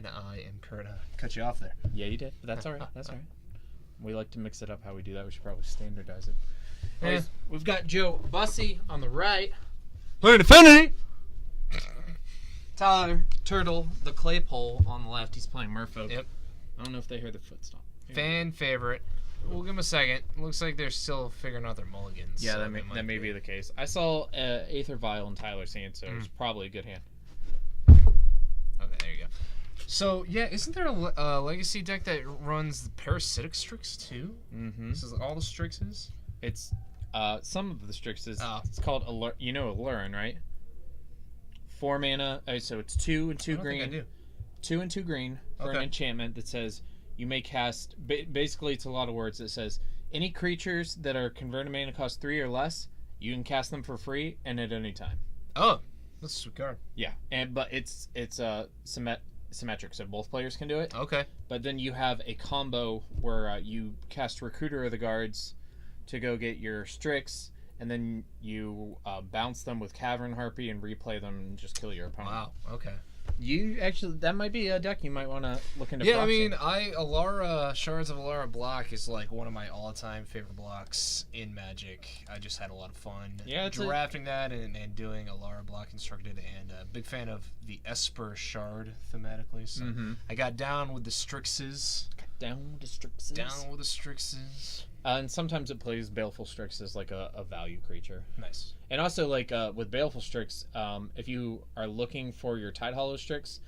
and I am Kurt. Cut you off there. Yeah, you did. But that's all right. That's all right. We like to mix it up how we do that. We should probably standardize it. Anyways, we've got Joe Bussey on the right. Playing Affinity! Tyler Turtle, the Claypole, on the left. He's playing Merfolk. Yep. I don't know if they heard the foot stomp. Fan favorite. We'll give him a second. Looks like they're still figuring out their mulligans. Yeah, so that may be the case. I saw Aether Vial in Tyler's hand, so it's probably a good hand. Okay, there you go. So, yeah, isn't there a legacy deck that runs the parasitic Strix, too? Mm-hmm. This is all the Strixes? It's some of the Strixes. Oh. It's called Allurin, right? 4 mana. So it's 2 and 2 green. I do. 2 and 2 green for an enchantment that says you may cast. Basically, it's a lot of words that says any creatures that are converted mana cost 3 or less, you can cast them for free and at any time. Oh, that's a sweet card. Yeah, but it's symmetric, so both players can do it. Okay. But then you have a combo where you cast Recruiter of the Guards to go get your Strix, and then you bounce them with Cavern Harpy and replay them and just kill your opponent. Wow, okay. You actually, that might be a deck you might want to look into. Yeah, I mean, Alara, Shards of Alara block is like one of my all-time favorite blocks in Magic. I just had a lot of fun drafting that and doing Alara block constructed, and a big fan of the Esper Shard thematically. So I got down with the Strixes. Down with the Strixes. And sometimes it plays Baleful Strix as like a value creature. Nice. And also, like with Baleful Strix, if you are looking for your Tide Hollow Strix,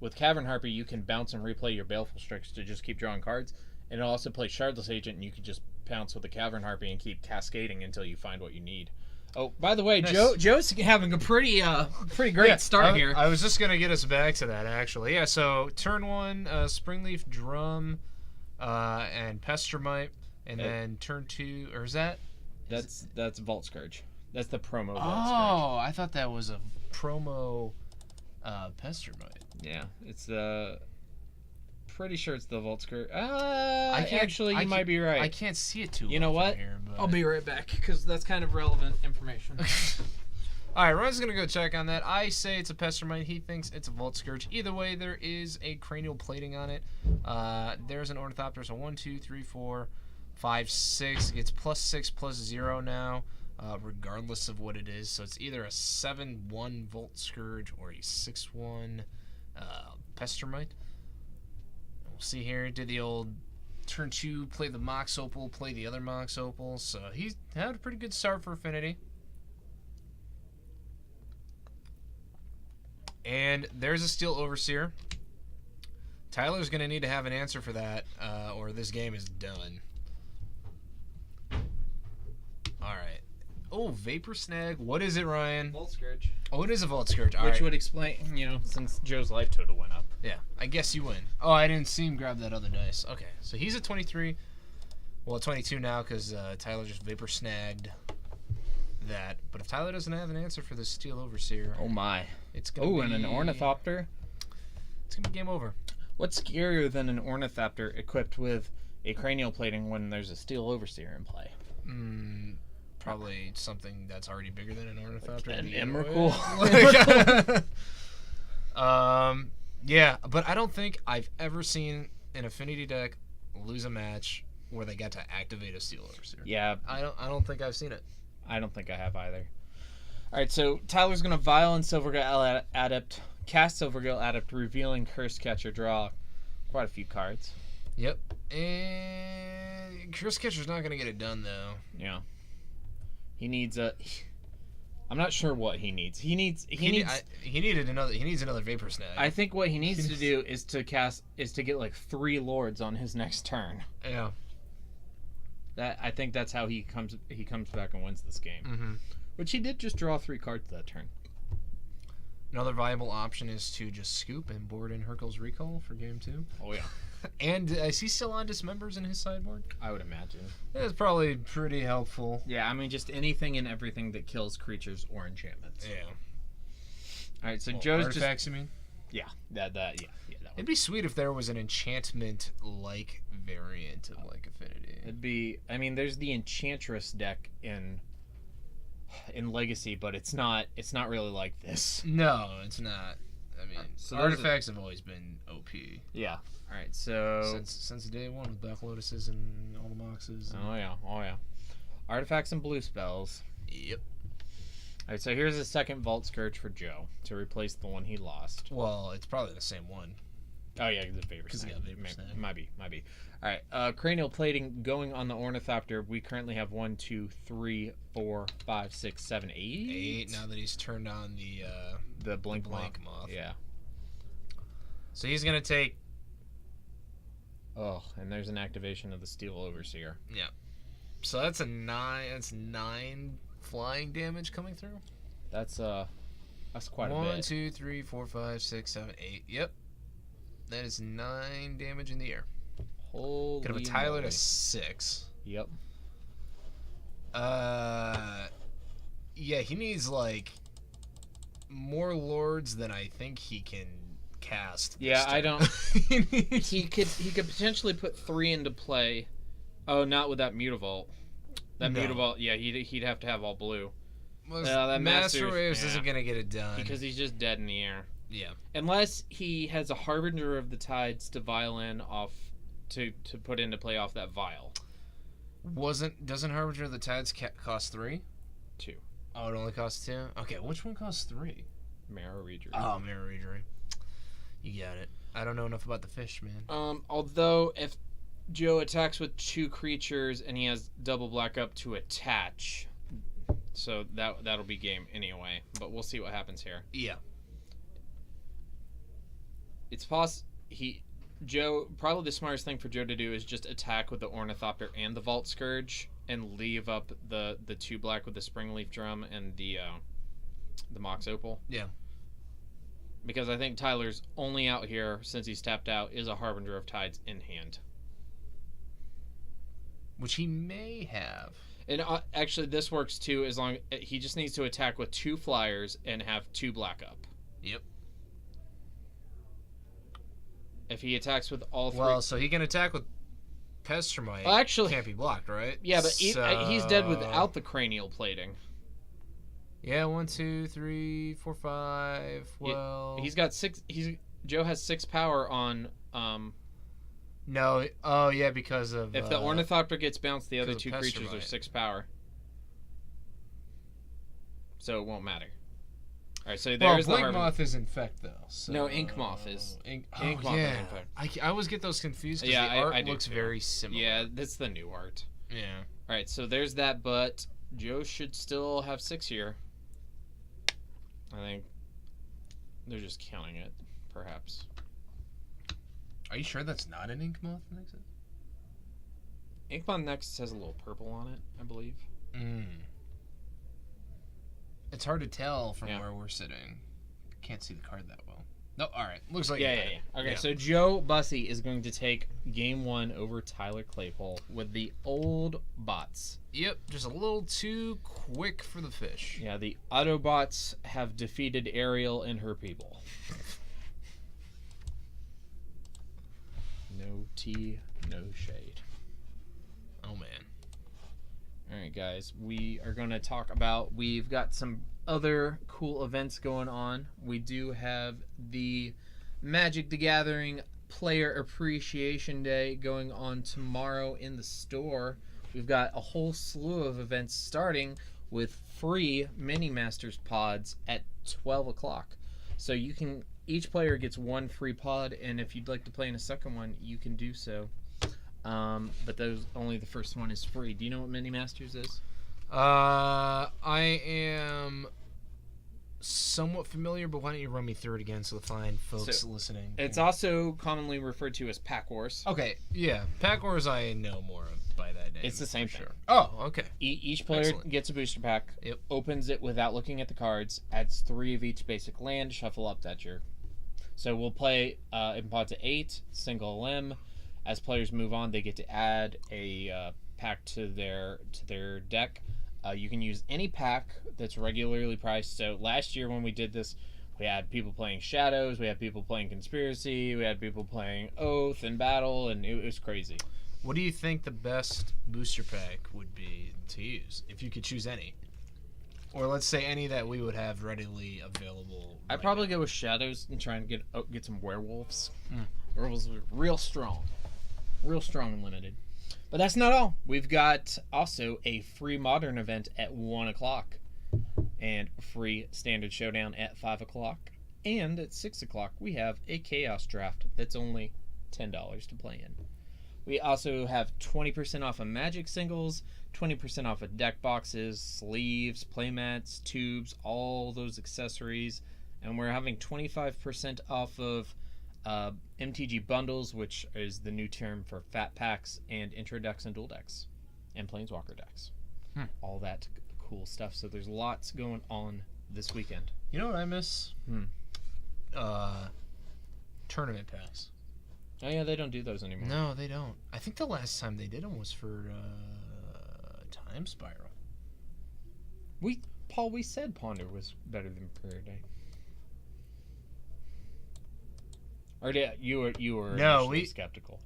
with Cavern Harpy, you can bounce and replay your Baleful Strix to just keep drawing cards. And it also plays Shardless Agent, and you can just pounce with the Cavern Harpy and keep cascading until you find what you need. Oh, by the way, nice. Joe's having a pretty great start here. I was just going to get us back to that, actually. Yeah, so turn 1, Springleaf Drum and Pestermite. And then turn 2, or is that? That's Vault Scourge. That's the promo Vault Scourge. Oh, I thought that was a promo Pestermite. Yeah, it's pretty sure it's the Vault Scourge. You might be right. I can't see it too well. You know what? Here, but... I'll be right back, because that's kind of relevant information. All right, Ron's going to go check on that. I say it's a Pestermite. He thinks it's a Vault Scourge. Either way, there is a cranial plating on it. There's an Ornithopter, so 1, 2, 3, 4... 5, 6. It's +6/+0 now, regardless of what it is. So it's either a 7/1 Volt Scourge or a 6/1 Pestermite. We'll see here. Did the old turn 2 play the Mox Opal, play the other Mox Opal. So he had a pretty good start for Affinity. And there's a Steel Overseer. Tyler's going to need to have an answer for that, or this game is done. Alright. Oh, Vapor Snag. What is it, Ryan? Vault Scourge. Oh, it is a Vault Scourge. Which would explain, since Joe's life total went up. Yeah, I guess you win. Oh, I didn't see him grab that other dice. Okay, so he's at 23. Well, 22 now because Tyler just Vapor Snagged that. But if Tyler doesn't have an answer for this Steel Overseer... Oh, my. It's gonna be... and an Ornithopter? It's going to be game over. What's scarier than an Ornithopter equipped with a cranial plating when there's a Steel Overseer in play? Probably something that's already bigger than an Ornithopter. An Emrakul. Yeah, but I don't think I've ever seen an Affinity deck lose a match where they got to activate a Steel Overseer. Yeah. I don't think I've seen it. I don't think I have either. Alright, so Tyler's going to Vial and Silvergill Adept, cast Silvergill Adept, revealing Curse Catcher, draw quite a few cards. Yep. And Curse Catcher's not going to get it done, though. Yeah. He needs a... I'm not sure what he needs. He needs another Vapor Snag. I think what he needs to do is to get like 3 Lords on his next turn. Yeah. I think that's how he comes back and wins this game. Which he did just draw 3 cards that turn. Another viable option is to just scoop and board in Hurkyl's Recall for game 2. Oh yeah. And is he still on Dismembers in his sideboard? I would imagine. That's probably pretty helpful. Yeah, I mean just anything and everything that kills creatures or enchantments. Yeah. All right, so Joe's artifacts, you mean? Yeah, that one. It'd be sweet if there was an enchantment-like variant of like Affinity. It'd be. I mean, there's the Enchantress deck in Legacy, but it's not really like this. No, it's not. I mean, so artifacts have always been OP. Yeah. All right, so since day one with Black Lotuses and all the Moxes. Oh yeah. Artifacts and blue spells. Yep. All right, so here's a second Vault Scourge for Joe to replace the one he lost. Well, it's probably the same one. Oh yeah, the Vapor Snag. Might be. All right, cranial plating going on the Ornithopter. We currently have 1, 2, 3, 4, 5, 6, 7, 8. 8. Now that he's turned on the blink moth. Yeah. So he's gonna take. Oh, and there's an activation of the Steel Overseer. Yeah. So that's a 9. That's 9 flying damage coming through. That's quite a bit. 1, 2, 3, 4, 5, 6, 7, 8. Yep. That is 9 damage in the air. Holy Could have a Tyler to 6. Yep. Yeah, he needs like more lords than I think he can cast. Yeah, I don't. he could potentially put 3 into play. Oh, not with that Mutavault. That Mutavault, yeah, he'd have to have all blue. Well, that Master Waves isn't gonna get it done because he's just dead in the air. Yeah. Unless he has a Harbinger of the Tides to violin off to put into play off that vial. Doesn't Harbinger of the Tides cost 3? 2. Oh, it only costs 2? Okay, which one costs 3? Marrow Readery. Oh, Marrow Readery. You got it. I don't know enough about the fish, man. Although if Joe attacks with 2 creatures and he has double black up to attach, so that'll be game anyway. But we'll see what happens here. Yeah. It's Joe, probably the smartest thing for Joe to do is just attack with the Ornithopter and the Vault Scourge and leave up the 2 black with the Springleaf Drum and the Mox Opal. Yeah. Because I think Tyler's only out here, since he's tapped out, is a Harbinger of Tides in hand. Which he may have. And actually, this works too, as long he just needs to attack with 2 flyers and have 2 black up. Yep. If he attacks with all 3... Well, so he can attack with Pestermite. Well, actually... Can't be blocked, right? Yeah, but he's dead without the cranial plating. Yeah, 1, 2, 3, 4, 5. Well... He's got 6... Joe has 6 power on... No. Oh, yeah, because of... If the Ornithopter gets bounced, the other 2 creatures are 6 power. So it won't matter. Alright, so there's the Blink Moth is Infect, though. So... No, Ink Moth is. Ink Moth is Infect. I always get those confused because the art looks very similar. Yeah, that's the new art. Yeah. Alright, so there's that, but Joe should still have 6 here. I think they're just counting it, perhaps. Are you sure that's not an Ink Moth Nexus? Ink Moth Nexus has a little purple on it, I believe. It's hard to tell from where we're sitting. Can't see the card that well. No, alright. Looks like Okay, so Joe Bussey is going to take game 1 over Tyler Claypole with the old bots. Yep, just a little too quick for the fish. Yeah, the Autobots have defeated Ariel and her people. No tea, no shade. Oh, man. Alright, guys, we are going to talk about... We've got some other cool events going on. We do have the Magic the Gathering Player Appreciation Day going on tomorrow in the store. We've got a whole slew of events starting with free Mini Masters pods at 12 o'clock. So you can... Each player gets 1 free pod, and if you'd like to play in a second one, you can do so. But only the first one is free. Do you know what Mini Masters is? I am somewhat familiar, but why don't you run me through it again so the fine folks listening? It's also commonly referred to as Pack Wars. Okay, yeah. Pack Wars I know more of by that name. It's the same thing. Sure. Oh, okay. Each player gets a booster pack, opens it without looking at the cards, adds 3 of each basic land, shuffle up, that's your... So we'll play in pods of 8, single limb. As players move on, they get to add a pack to their deck. You can use any pack that's regularly priced. So last year when we did this, we had people playing Shadows, we had people playing Conspiracy, we had people playing Oath and Battle, and it was crazy. What do you think the best booster pack would be to use, if you could choose any? Or let's say any that we would have readily available. I'd probably go with Shadows and try and get some Werewolves. Werewolves are real strong and limited. But that's not all. We've got also a free Modern event at 1 o'clock. And free Standard Showdown at 5 o'clock. And at 6 o'clock, we have a Chaos Draft that's only $10 to play in. We also have 20% off of Magic singles, 20% off of deck boxes, sleeves, playmats, tubes, all those accessories. And we're having 25% off of MTG bundles, which is the new term for fat packs, and intro decks and dual decks, and planeswalker decks. All that cool stuff. So there's lots going on this weekend. You know what I miss? Tournament packs. Oh yeah, they don't do those anymore. No, they don't. I think the last time they did them was for Time Spiral. We said Ponder was better than Preordain. Or you were initially skeptical.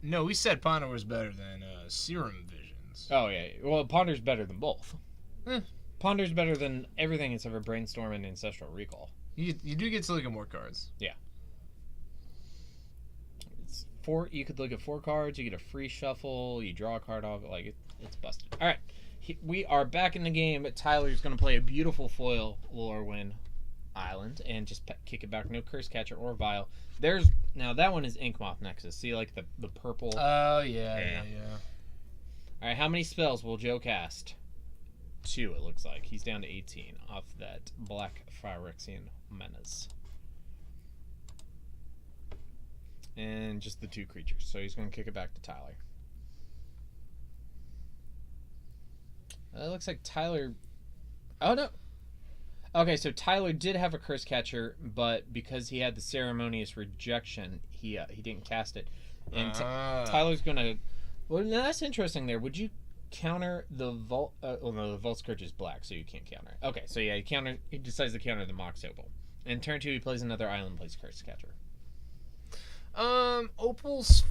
No, we said Ponder was better than Serum Visions. Oh yeah, well Ponder's better than both. Ponder's better than everything except for Brainstorm and Ancestral Recall. You do get to look at more cards. Yeah. You could look at 4 cards, you get a free shuffle, you draw a card off, it's busted. Alright, we are back in the game. Tyler's going to play a beautiful foil Lorwyn Island and just kick it back. No Curse Catcher or Vial. Now that one is Inkmoth Nexus. See the purple? Oh, yeah. Alright, how many spells will Joe cast? 2, it looks like. He's down to 18 off that Black Phyrexian Menace. And just the 2 creatures. So he's going to kick it back to Tyler. It looks like Tyler... Oh, no. Okay, so Tyler did have a Curse Catcher, but because he had the Ceremonious Rejection, he didn't cast it. And Tyler's going to... Well, now that's interesting there. Would you counter the Vault... no, the Vault Scourge is black, so you can't counter it. Okay, so yeah, he decides to counter the Mox Opal. And turn 2, he plays another island, plays Curse Catcher. Opal's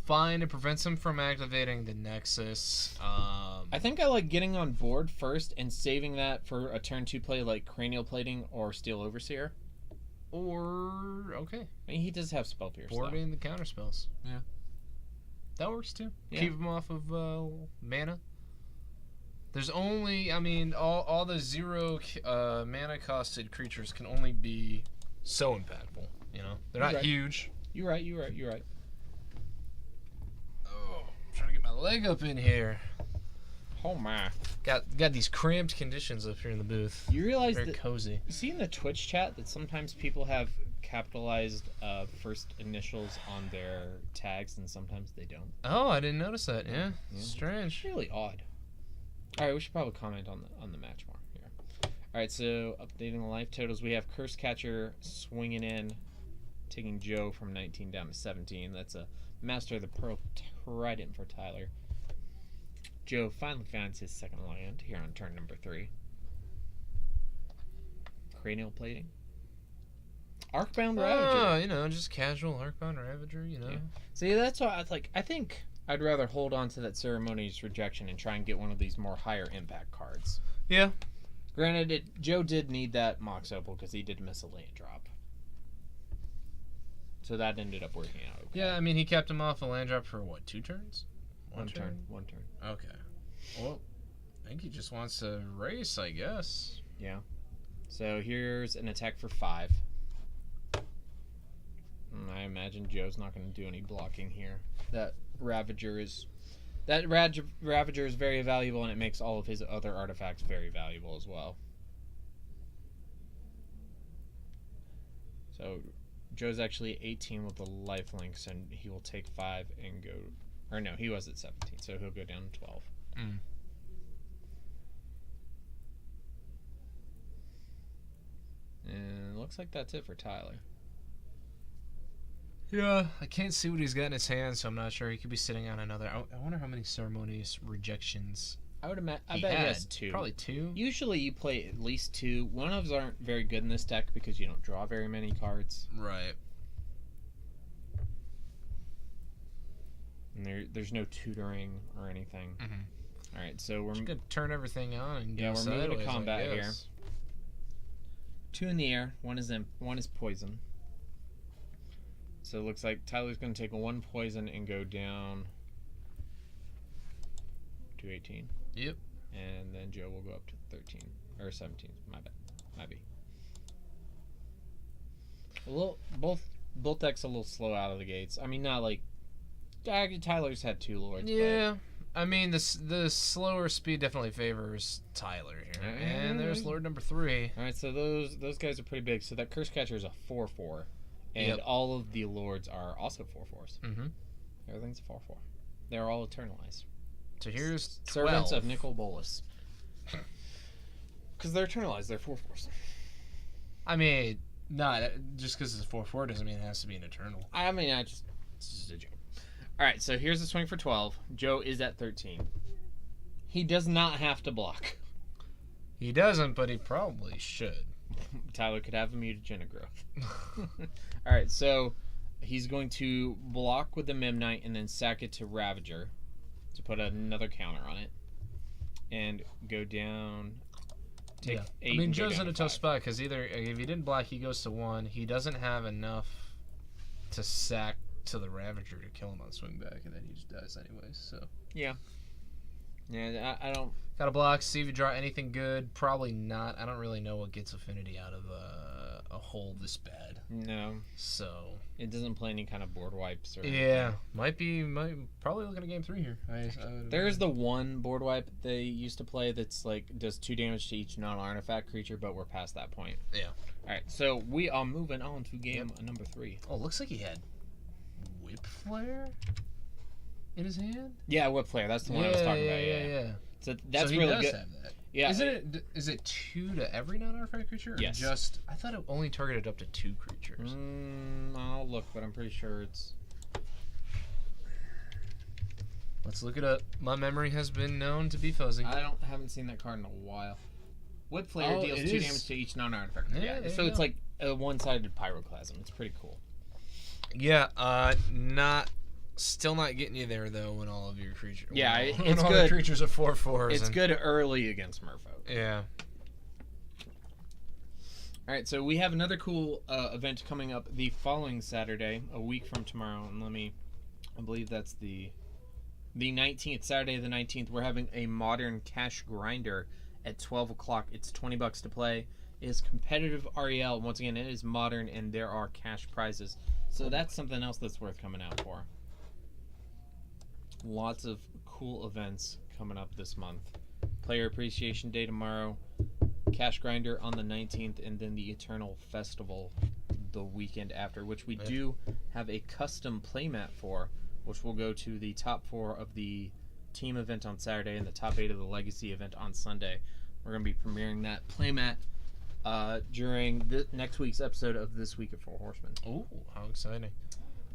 fine. It prevents him from activating the Nexus. I think I like getting on board first and saving that for a turn 2 play like Cranial Plating or Steel Overseer. Okay. I mean, he does have Spell Pierce. Boarding the counter spells. Yeah. That works too. Yeah. Keep him off of mana. There's only, all the 0 mana costed creatures can only be so impactful. They're not huge. You're right. Oh, I'm trying to get my leg up in here. Oh my! Got these cramped conditions up here in the booth. You realize very cozy. You see in the Twitch chat that sometimes people have capitalized first initials on their tags and sometimes they don't. Oh, I didn't notice that. Yeah. Strange. It's really odd. All right, we should probably comment on the match more here. All right, so updating the life totals, we have Curse Catcher swinging in, taking Joe from 19 down to 17. That's a Master of the Pearl Trident for Tyler. Joe finally finds his second land here on turn number 3. Cranial Plating. Arcbound Ravager. Oh, just casual Arcbound Ravager, Yeah. See, that's why I think I'd rather hold on to that Ceremonious Rejection and try and get one of these more higher impact cards. Yeah. Granted, Joe did need that Mox Opal because he did miss a land drop. So that ended up working out. Okay. Yeah, he kept him off a land drop for, 2 turns? One turn. Okay. Well, I think he just wants to race, I guess. Yeah. So here's an attack for 5. I imagine Joe's not going to do any blocking here. That Ravager is very valuable, and it makes all of his other artifacts very valuable as well. So Joe's actually 18 with the lifelinks, and he will take 5 and go... Or no, he was at 17, so he'll go down to 12. And it looks like that's it for Tyler. Yeah, I can't see what he's got in his hand, so I'm not sure. He could be sitting on another... I wonder how many Ceremonious Rejections I bet he has 2. Probably 2. Usually you play at least 2. One of those aren't very good in this deck because you don't draw very many cards. Right. And there's no tutoring or anything. All right, so we're going to turn everything on and we're moving to combat here. 2 in the air. One is poison. So it looks like Tyler's going to take 1 poison and go down to 18. Yep. And then Joe will go up to 13 or 17. My bad. Might be. Both decks a little slow out of the gates. I mean, not like Tyler's had 2 lords. Yeah. I mean, the slower speed definitely favors Tyler here. And there's Lord number 3. All right, so those guys are pretty big. So that Curse Catcher is a 4/4, and all of the lords are also 4/4s. Mm-hmm. Everything's a 4/4. They're all eternalized. So here's 12. Servants of Nicol Bolas. Because they're eternalized. They're 4/4s. I mean, not just because it's a 4/4 doesn't mean it has to be an eternal. I mean, it's just a joke. All right, so here's the swing for 12. Joe is at 13. He does not have to block. He doesn't, but he probably should. Tyler could have a mutagenic growth. All right, so he's going to block with the Memnite and then sack it to Ravager to put another counter on it. And go down. Take 8. I mean, Joe's in a tough spot because either if he didn't block, he goes to 1. He doesn't have enough to sack to the Ravager to kill him on swing back, and then he just dies anyways. So yeah, I don't. Gotta block. See if you draw anything good. Probably not. I don't really know what gets Affinity out of a hole this bad. No. So it doesn't play any kind of board wipes or. Yeah, anything. might probably looking at game 3 here. There's the one board wipe they used to play that's like does 2 damage to each non-artifact creature, but we're past that point. Yeah. All right, so we are moving on to game number 3. Oh, looks like he had Whip Flare in his hand. Yeah, Whip Flare. That's the one I was talking about. Yeah. So that's really good. Have that. Yeah. Is it 2 to every non-artifact creature? Or yes. Just I thought it only targeted up to 2 creatures. I'll look, but I'm pretty sure it's. Let's look it up. My memory has been known to be fuzzy. Haven't seen that card in a while. Whip Flare deals 2 damage to each non-artifact. Yeah. So it's like a one-sided pyroclasm. It's pretty cool. Yeah. Still not getting you there though when all of your creatures. Yeah, it's good. The creatures are 4/4s. It's good early against Merfolk. Yeah. All right, so we have another cool event coming up the following Saturday, a week from tomorrow, and I believe that's the 19th, Saturday the 19th. We're having a modern cash grinder at 12 o'clock. It's $20 to play. It is competitive REL. Once again, it is modern, and there are cash prizes. So that's something else that's worth coming out for. Lots of cool events coming up this month. Player Appreciation Day tomorrow, Cash Grinder on the 19th, and then the Eternal Festival the weekend after, which we do have a custom playmat for, which will go to the top 4 of the team event on Saturday and the top 8 of the Legacy event on Sunday. We're going to be premiering that playmat during next week's episode of This Week at Four Horsemen. Oh, how exciting.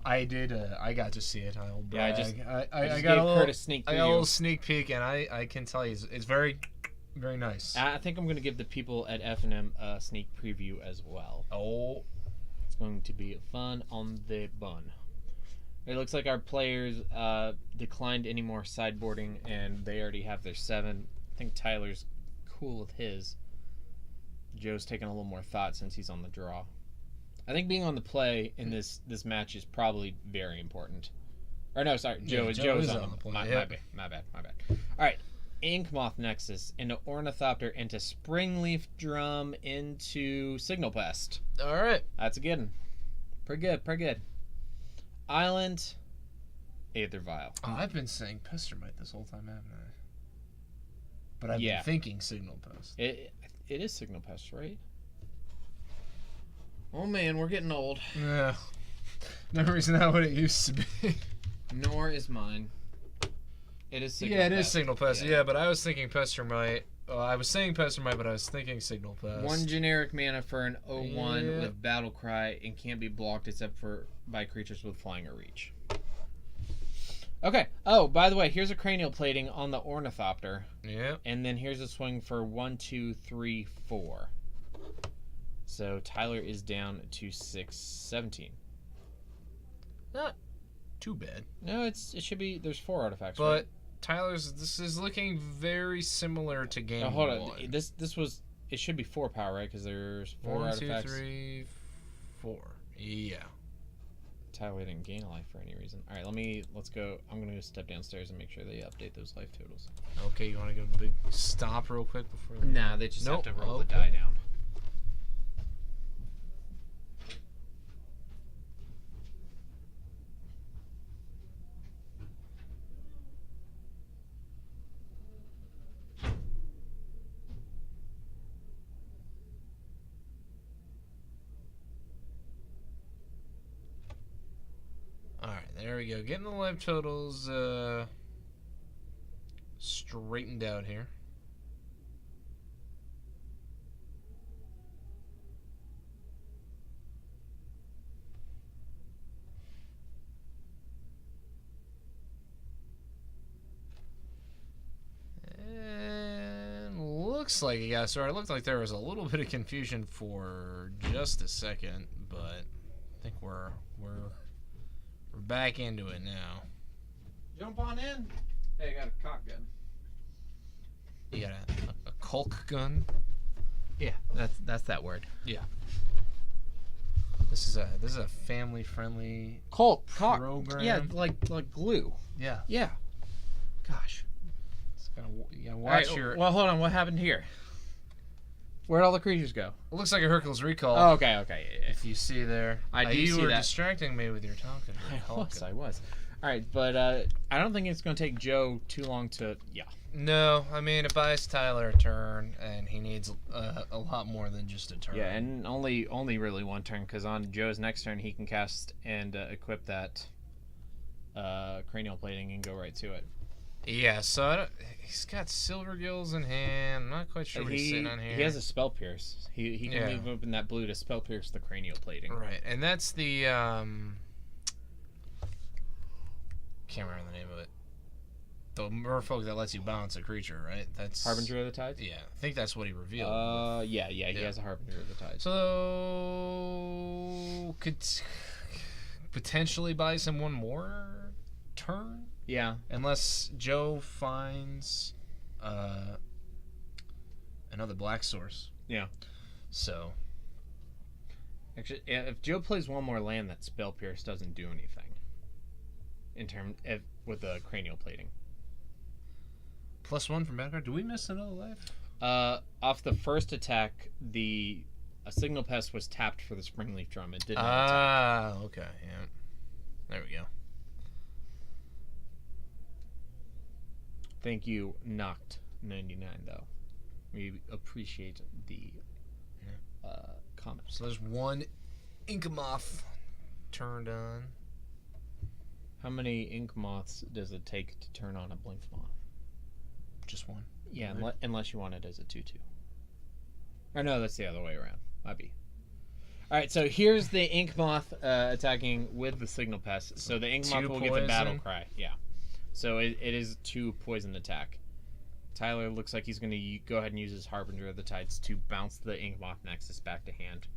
I got to see it. I'll brag. I got a little sneak preview. I got a little sneak peek, and I can tell you, it's very, very nice. I think I'm going to give the people at F&M a sneak preview as well. Oh. It's going to be fun on the bun. It looks like our players declined any more sideboarding, and they already have their 7. I think Tyler's cool with his. Joe's taking a little more thought since he's on the draw. I think being on the play in this match is probably very important. Or no, sorry, Joe is on the play. My bad. All right, Inkmoth Nexus into Ornithopter into Springleaf Drum into Signal Pest. All right, that's a good one. Pretty good. Island, Aether Vial. Oh, I've been saying Pestermite this whole time, haven't I? But I've been thinking Signal Pest. It is Signal Pest, right? Oh man, we're getting old. Yeah. Memory's not what it used to be. Nor is mine. It is Signal Pest. It is Signal Pest. Yeah, but I was thinking Pestermite. I was saying Pestermite, but I was thinking Signal Pest. 1 generic mana for an 0/1 with Battle Cry and can't be blocked except by creatures with Flying or Reach. Okay. Oh, by the way, here's a cranial plating on the Ornithopter. Yeah. And then here's a swing for 1, 2, 3, 4. So Tyler is down to 17. Not too bad. No, it should be. There's 4 artifacts. But right? Tyler's. This is looking very similar to game hold one. on. This was. It should be 4 power, right? Because there's 4 1, artifacts. 2, 3, 4. Yeah. Tyler didn't gain a life for any reason. All right, let's go. I'm gonna step downstairs and make sure they update those life totals. Okay, you want to give a big stop real quick before? Nah, they just have to roll the Okay. die down. Alright, there we go. Getting the life totals straightened out here. And looks like it got started. It looked like there was a little bit of confusion for just a second, but I think we're back into it now. Jump on in. Hey, I got a cock gun. You got a caulk gun? Yeah, that's that word. Yeah. This is a family friendly program. Yeah, like glue. Yeah. Yeah. Gosh. You gotta watch All right, your. Well, hold on. What happened here? Where'd all the creatures go? It looks like a Hercules recall. Oh, okay. Yeah. If you see there, I do you see were that. distracting me with your talking. I was. All right, but I don't think it's going to take Joe too long to. Yeah. No, I mean it buys Tyler a turn, and he needs a lot more than just a turn. Yeah, and only really one turn, because on Joe's next turn he can cast and equip that cranial plating and go right to it. Yeah, so he's got Silver Gills in hand. I'm not quite sure what he's sitting on here. He has a Spell Pierce. He can move up in that blue to Spell Pierce the cranial plating. Right, and that's the can't remember the name of it. The Merfolk that lets you bounce a creature, right? That's Harbinger of the Tides? Yeah, I think that's what he revealed. Yeah, he has a Harbinger of the Tides. So could potentially buy some one more turn. Yeah. Unless Joe finds another black source. Yeah. So actually, if Joe plays one more land, that Spell Pierce doesn't do anything. With the cranial plating. +1 from background. Do we miss another life? Off the first attack, a Signal Pest was tapped for the Springleaf Drum. It didn't. Okay. Yeah. There we go. Thank you, Knocked 99 though. We appreciate the comment. So there's one Inkmoth turned on. How many ink moths does it take to turn on a blinked moth? Just one. Yeah, right. Unless you want it as a 2/2. Or no, that's the other way around. Might be. All right, so here's the ink moth attacking with the Signal Pest. So the ink moth will get the battle cry. Yeah. So it is 2 poison attack. Tyler looks like he's going to go ahead and use his Harbinger of the Tides to bounce the ink moth nexus back to hand.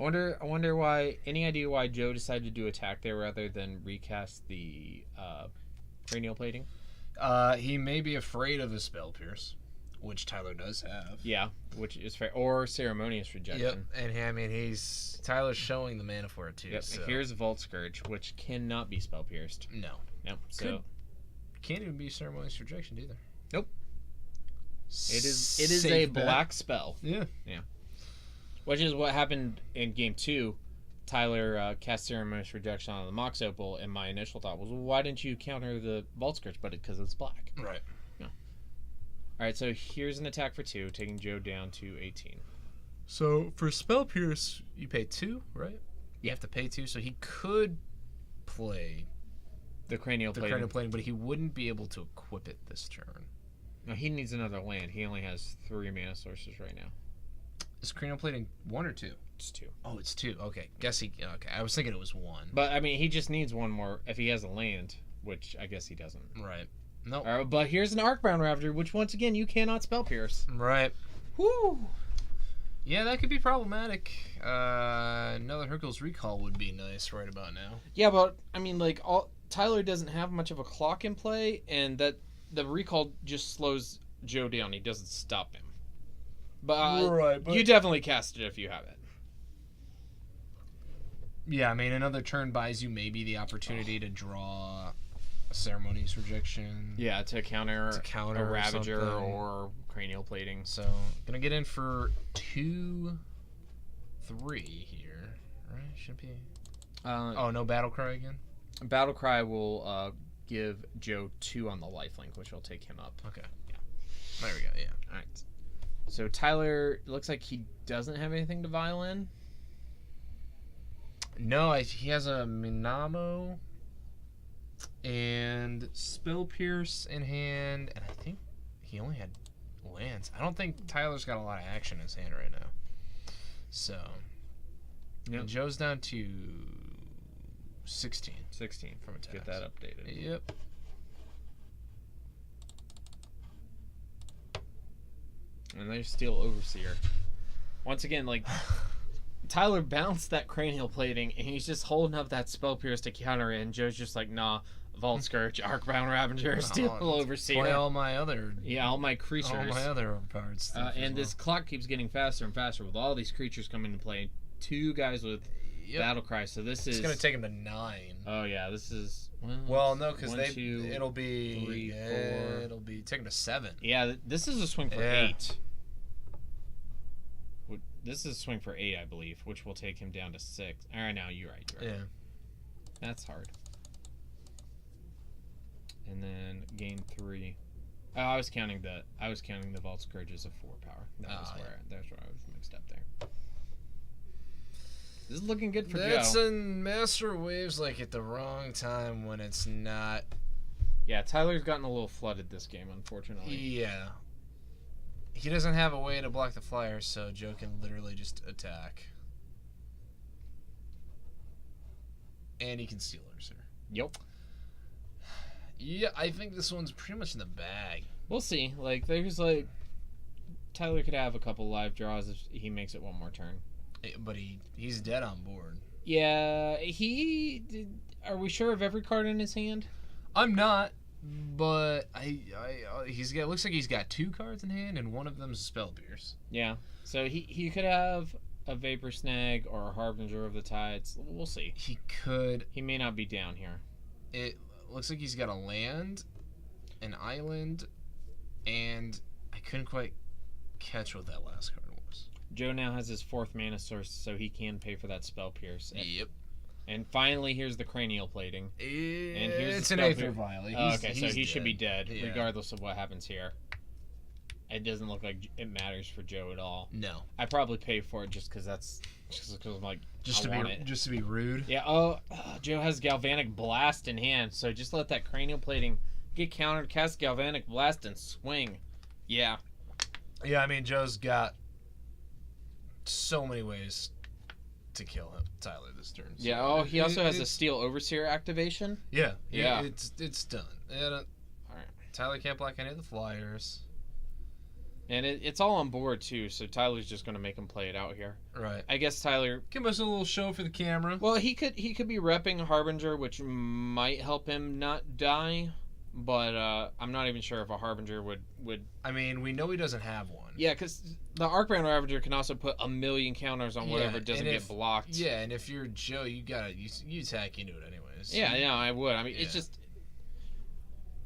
I wonder why. Any idea why Joe decided to do attack there rather than recast the cranial plating? He may be afraid of a Spell Pierce, which Tyler does have. Yeah, which is fair. Or Ceremonious Rejection. Yep, and I mean Tyler's showing the mana for it too. Yep. So. Here's Vault Scourge, which cannot be spell pierced. No. Nope. So can't even be Ceremonious Rejection either. Nope. It is a black spell. Yeah. Yeah. Which is what happened in game 2. Tyler cast Ceremonious Rejection on the Mox Opal, and my initial thought was, well, why didn't you counter the Vault Scourge? But because it's black. Right. No. Alright, so here's an attack for 2, taking Joe down to 18. So for Spell Pierce, you pay 2, right? You have to pay 2, so he could play the cranial plating, but he wouldn't be able to equip it this turn. No, he needs another land. He only has 3 mana sources right now. Is cranial plating 1 or 2? It's 2. Oh, it's 2. Okay. Okay. I was thinking it was 1. But I mean, he just needs one more if he has a land, which I guess he doesn't. Right. No. Nope. But here's an Arcbound Ravager, which once again you cannot spell pierce. Right. Woo! Yeah, that could be problematic. Another Hercules recall would be nice right about now. Yeah, but I mean, like, Tyler doesn't have much of a clock in play, and that the recall just slows Joe down. He doesn't stop him. But you definitely cast it if you have it. Yeah, I mean, another turn buys you maybe the opportunity to draw a Ceremonious Rejection. Yeah, to counter a Ravager or Cranial Plating. So, gonna get in for 2-3 here. Right? Should be. No Battlecry again? Battlecry will give Joe 2 on the lifelink, which will take him up. Okay. Yeah. There we go, yeah. Alright. So Tyler, looks like he doesn't have anything to violin. No, he has a Minamo and Spell Pierce in hand, and I think he only had lands. I don't think Tyler's got a lot of action in his hand right now. So, yep. Joe's down to 16. 16 from attacks. Get that updated. Yep. And there's Steel Overseer. Once again, like, Tyler bounced that Cranial Plating, and he's just holding up that Spell Pierce to counter it, and Joe's just like, nah, Vault Scourge, Arcbound Ravager, Steel Overseer. Play all my other... Yeah, all my creatures. All my other cards. And this clock keeps getting faster and faster with all these creatures coming into play. 2 guys with Battlecry, so this is... It's going to take him to 9. Oh, yeah, this is... Well, no, because it'll be... 3, 4... It'll be taking him to 7. Yeah, this is a swing for 8. This is a swing for 8, I believe, which will take him down to 6. All right, now you're right. Yeah. That's hard. And then gain 3. Oh, I was counting the Vault Scourge as a 4 power. That's where I was mixed up there. This is looking good for Joe. That's in Master Waves like at the wrong time when it's not. Yeah, Tyler's gotten a little flooded this game, unfortunately. Yeah. He doesn't have a way to block the flyer, so Joe can literally just attack. And he can Steel Overseer. Yep. Yeah, I think this one's pretty much in the bag. We'll see. Like, there's like... Tyler could have a couple live draws if he makes it one more turn. But he's dead on board. Yeah, are we sure of every card in his hand? I'm not, but looks like he's got 2 cards in hand, and one of them's a Spell Pierce. Yeah, so he could have a Vapor Snag or a Harbinger of the Tides. We'll see. He could. He may not be down here. It looks like he's got a land, an island, and I couldn't quite catch what that last card was. Joe now has his 4th mana source, so he can pay for that Spell Pierce. Yep. And finally, here's the Cranial Plating. And here's an Aether Vial. Okay, so he should be dead, regardless of what happens here. It doesn't look like it matters for Joe at all. No. I probably pay for it just because I'm like, just to be rude. Yeah. Joe has Galvanic Blast in hand, so just let that Cranial Plating get countered, cast Galvanic Blast, and swing. Yeah. Yeah, I mean, Joe's got so many ways to kill him, Tyler, this turn. So yeah. He also has a Steel Overseer activation. Yeah. It's done. All right. Tyler can't block any of the flyers. And it's all on board too, so Tyler's just going to make him play it out here. Right. I guess Tyler give us a little show for the camera. Well, he could be repping Harbinger, which might help him not die, but I'm not even sure if a Harbinger would. I mean, we know he doesn't have one. Yeah, because the Arcbound Ravager can also put a million counters on whatever doesn't get blocked. Yeah, and if you're Joe, you attack into it anyways. Yeah, I would. I mean, it's just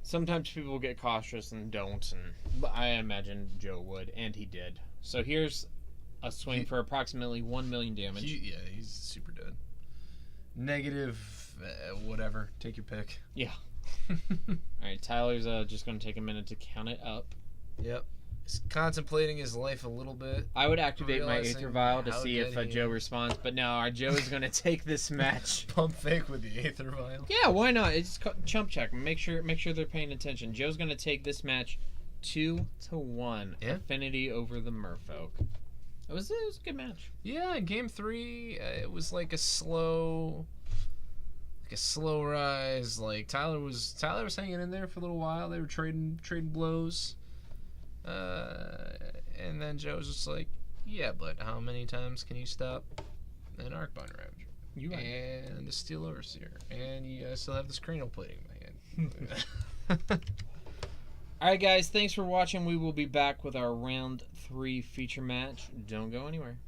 sometimes people get cautious and don't, but I imagine Joe would, and he did. So here's a swing for approximately 1 million damage. He's super dead. Negative, whatever. Take your pick. Yeah. All right, Tyler's just going to take a minute to count it up. Yep. He's contemplating his life a little bit. I would activate my Aether Vial to see if Joe responds, but no, our Joe is going to take this match. Pump fake with the Aether Vial? Yeah, why not? It's chump check. Make sure they're paying attention. Joe's going to take this match 2-1. Yeah. Affinity over the Merfolk. It was a good match. Yeah, in game 3, it was like a slow rise. Like Tyler was hanging in there for a little while. They were trading blows. And then Joe was just like, Yeah, but how many times can you stop an Arcbind Ravager? You right. And the Steel Overseer. And you still have this cranial plating in my hand. Alright, guys. Thanks for watching. We will be back with our round 3 feature match. Don't go anywhere.